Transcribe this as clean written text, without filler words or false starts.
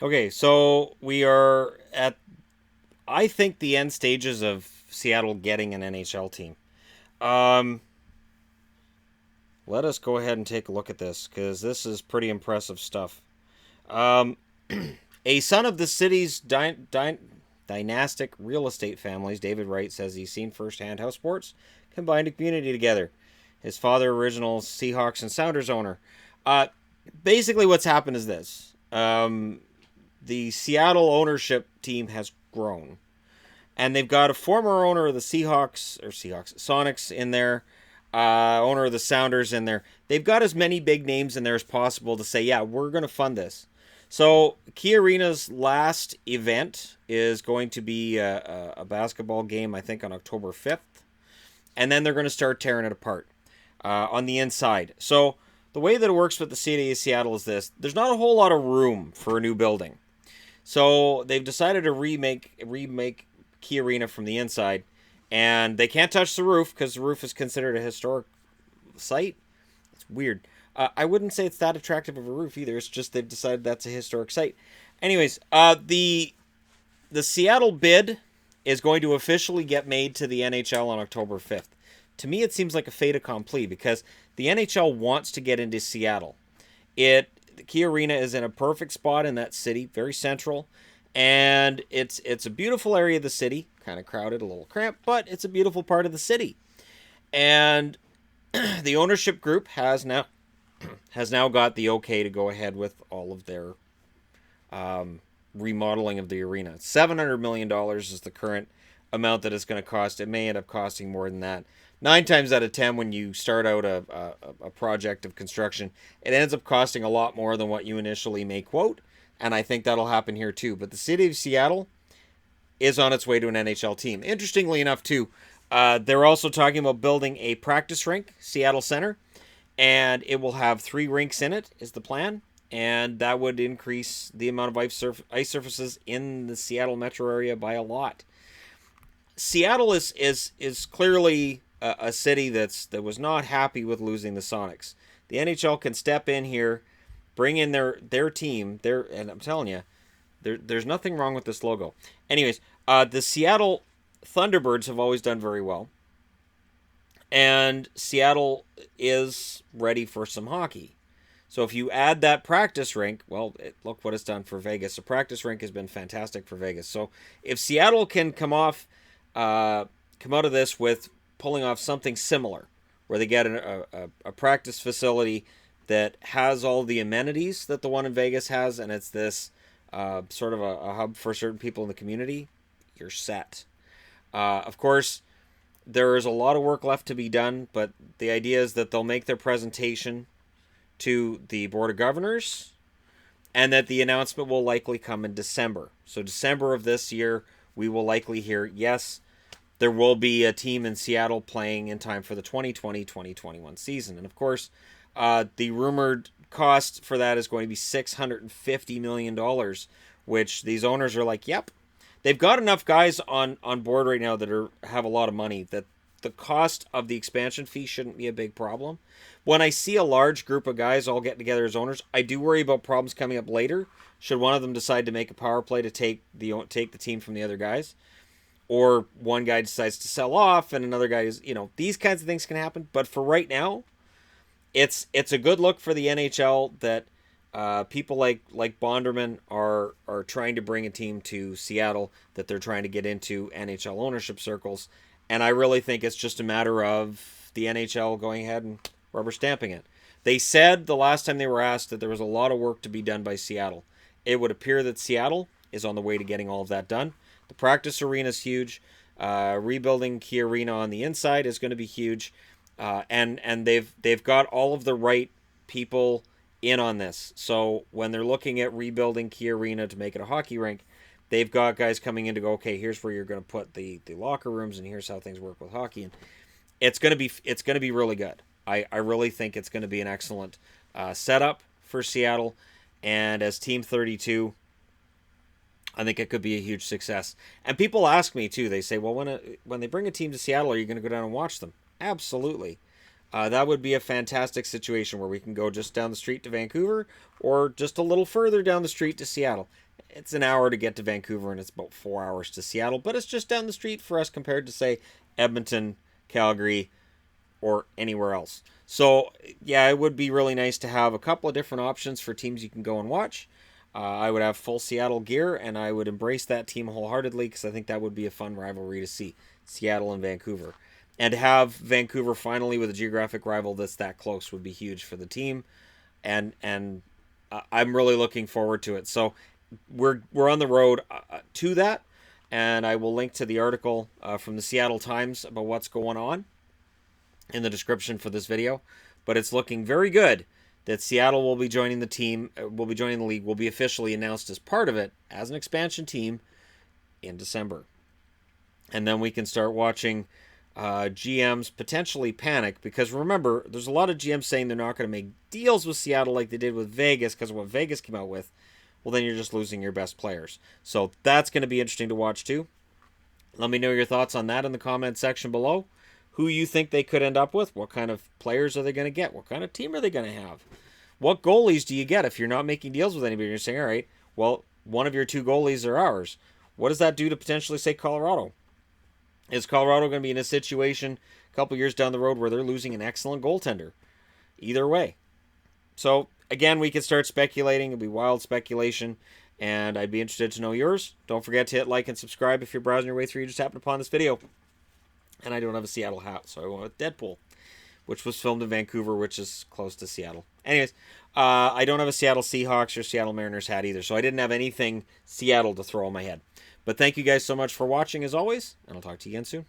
Okay, so we are at, I think, the end stages of Seattle getting an NHL team. Um, Let us go ahead and take a look at this because this is pretty impressive stuff. Um, a son of the city's dynastic real estate families, David Wright says he's seen firsthand how sports combined a community together. His father, original Seahawks and Sounders owner. Uh, Basically, what's happened is this: the Seattle ownership team has grown, and they've got a former owner of the Seahawks Sonics in there, owner of the Sounders in there. They've got as many big names in there as possible to say, yeah, we're going to fund this. So Key Arena's last event is going to be a basketball game, I think, on October 5th, and then they're going to start tearing it apart on the inside. So the way that it works with the city of Seattle is this: there's not a whole lot of room for a new building. So they've decided to remake Key Arena from the inside, and they can't touch the roof because the roof is considered a historic site. It's weird. I wouldn't say it's that attractive of a roof either. It's just they've decided that's a historic site. Anyways, the Seattle bid is going to officially get made to the NHL on October 5th. To me, it seems like a fait accompli because the NHL wants to get into Seattle. The Key Arena is in a perfect spot in that city, very central, and it's a beautiful area of the city, kind of crowded, a little cramped, but it's a beautiful part of the city. And the ownership group has now got the okay to go ahead with all of their remodeling of the arena. $700 million is the current amount that it's going to cost. It may end up costing more than that. 9 times out of 10, when you start out a project of construction, it ends up costing a lot more than what you initially may quote. And I think that'll happen here too. But the city of Seattle is on its way to an NHL team. Interestingly enough, too, they're also talking about building a practice rink, Seattle Center, and it will have 3 rinks in it, is the plan. And that would increase the amount of ice surfaces in the Seattle metro area by a lot. Seattle is clearly a city that was not happy with losing the Sonics. The NHL can step in here, bring in their team, and I'm telling you, there's nothing wrong with this logo. Anyways, the Seattle Thunderbirds have always done very well, and Seattle is ready for some hockey. So if you add that practice rink, well, look what it's done for Vegas. The practice rink has been fantastic for Vegas. So if Seattle can come out of this with pulling off something similar, where they get a practice facility that has all the amenities that the one in Vegas has, and it's this sort of a hub for certain people in the community, you're set. Of course, there is a lot of work left to be done, but the idea is that they'll make their presentation to the Board of Governors, and that the announcement will likely come in December. So December of this year, we will likely hear, yes, there will be a team in Seattle playing in time for the 2020-2021 season. And of course, the rumored cost for that is going to be $650 million, which these owners are like, yep. They've got enough guys on board right now that have a lot of money that the cost of the expansion fee shouldn't be a big problem. When I see a large group of guys all get together as owners, I do worry about problems coming up later. Should one of them decide to make a power play to take the team from the other guys, or one guy decides to sell off and another guy is, these kinds of things can happen. But for right now, it's a good look for the NHL that people like Bonderman are trying to bring a team to Seattle, that they're trying to get into NHL ownership circles. And I really think it's just a matter of the NHL going ahead and rubber stamping it. They said the last time they were asked that there was a lot of work to be done by Seattle. It would appear that Seattle is on the way to getting all of that done. The practice arena is huge. Rebuilding Key Arena on the inside is going to be huge. And they've got all of the right people in on this. So when they're looking at rebuilding Key Arena to make it a hockey rink, they've got guys coming in to go, okay, here's where you're going to put the locker rooms, and here's how things work with hockey. And it's going to be really good. I really think it's going to be an excellent setup for Seattle. And as Team 32, I think it could be a huge success. And people ask me too. They say, well, when they bring a team to Seattle, are you going to go down and watch them? Absolutely. That would be a fantastic situation where we can go just down the street to Vancouver or just a little further down the street to Seattle. it's an hour to get to Vancouver, and it's about 4 hours to Seattle, but it's just down the street for us compared to, say, Edmonton, Calgary, or anywhere else. So, yeah, it would be really nice to have a couple of different options for teams you can go and watch. I would have full Seattle gear, and I would embrace that team wholeheartedly because I think that would be a fun rivalry to see, Seattle and Vancouver. And to have Vancouver finally with a geographic rival that's that close would be huge for the team, and I'm really looking forward to it. So we're on the road to that, and I will link to the article from the Seattle Times about what's going on in the description for this video. But it's looking very good that Seattle will be joining the team, will be joining the league, will be officially announced as part of it as an expansion team in December. And then we can start watching GMs potentially panic, because remember, there's a lot of GMs saying they're not going to make deals with Seattle like they did with Vegas because of what Vegas came out with. Well, then you're just losing your best players. So that's going to be interesting to watch too. Let me know your thoughts on that in the comment section below. Who you think they could end up with? What kind of players are they going to get? What kind of team are they going to have? What goalies do you get if you're not making deals with anybody? You're saying, all right, well, one of your two goalies are ours. What does that do to potentially, say, Colorado? Is Colorado going to be in a situation a couple years down the road where they're losing an excellent goaltender? Either way. So, again, we can start speculating. It'll be wild speculation, and I'd be interested to know yours. Don't forget to hit like and subscribe if you're browsing your way through. You just happened upon this video. And I don't have a Seattle hat, so I went with Deadpool, which was filmed in Vancouver, which is close to Seattle. Anyways, I don't have a Seattle Seahawks or Seattle Mariners hat either, so I didn't have anything Seattle to throw on my head. But thank you guys so much for watching, as always, and I'll talk to you again soon.